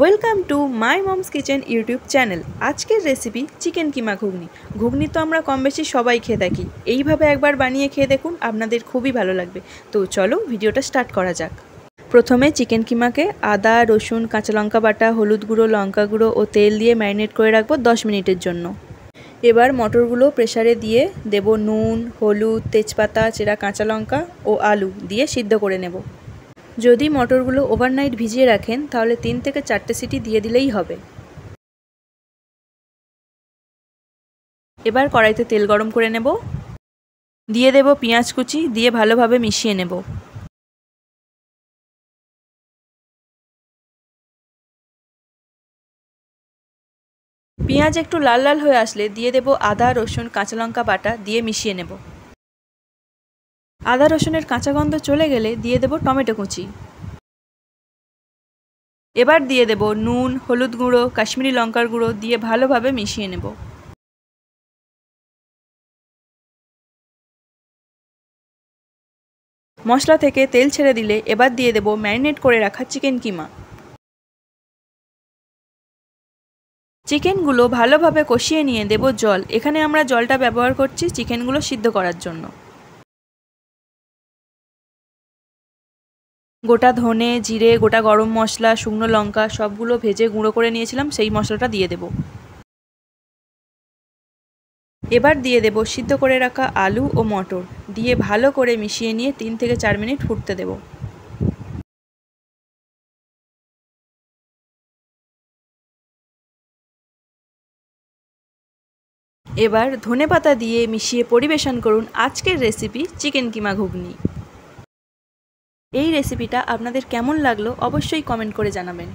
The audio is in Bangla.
Welcome to my moms kitchen YouTube channel. আজকের রেসিপি চিকেন কিমা ঘুগনি। ঘুগনি তো আমরা কম বেশি সবাই খেয়ে থাকি, এইভাবে একবার বানিয়ে খেয়ে দেখুন, আপনাদের খুবই ভালো লাগবে। তো চলো ভিডিওটা স্টার্ট করা যাক। প্রথমে চিকেন কিমাকে আদা, রসুন, কাঁচা লঙ্কা বাটা, হলুদ গুঁড়ো, লঙ্কা গুঁড়ো ও তেল দিয়ে ম্যারিনেট করে রাখবো 10 মিনিটের জন্য। এবার মটরগুলো প্রেসারে দিয়ে দেব নুন, হলুদ, তেজপাতা, চেরা কাঁচা লঙ্কা ও আলু দিয়ে সিদ্ধ করে নেব। যদি মটরগুলো ওভারনাইট ভিজিয়ে রাখেন তাহলে 3 থেকে 4টে সিটি দিয়ে দিলেই হবে। এবার কড়াইতে তেল গরম করে নেব, দিয়ে দেব পেঁয়াজ কুচি, দিয়ে ভালোভাবে মিশিয়ে নেব। পেঁয়াজ একটু লাল লাল হয়ে আসলে দিয়ে দেব আদা, রসুন, কাঁচা লঙ্কা বাটা, দিয়ে মিশিয়ে নেব। আদা রসুনের কাঁচা গন্ধ চলে গেলে দিয়ে দেব টমেটো কুচি। এবার দিয়ে দেব নুন, হলুদ গুঁড়ো, কাশ্মীরি লঙ্কার গুঁড়ো, দিয়ে ভালোভাবে মিশিয়ে নেব। মশলা থেকে তেল ছেড়ে দিলে এবার দিয়ে দেব ম্যারিনেট করে রাখা চিকেন কিমা। চিকেনগুলো ভালোভাবে কষিয়ে নিয়ে দেব জল। এখানে আমরা জলটা ব্যবহার করছি চিকেনগুলো সিদ্ধ করার জন্য। গোটা ধনে, জিরে, গোটা গরম মশলা, শুকনো লঙ্কা সবগুলো ভেজে গুঁড়ো করে নিয়েছিলাম, সেই মশলাটা দিয়ে দেব। এবার দিয়ে দেব সিদ্ধ করে রাখা আলু ও মটর, দিয়ে ভালো করে মিশিয়ে নিয়ে 3 থেকে 4 মিনিট ফুটতে দেব। এবার ধনেপাতা দিয়ে মিশিয়ে পরিবেশন করুন আজকের রেসিপি চিকেন কিমা ঘুগনি। এই রেসিপিটা আপনাদের কেমন লাগলো অবশ্যই কমেন্ট করে জানাবেন।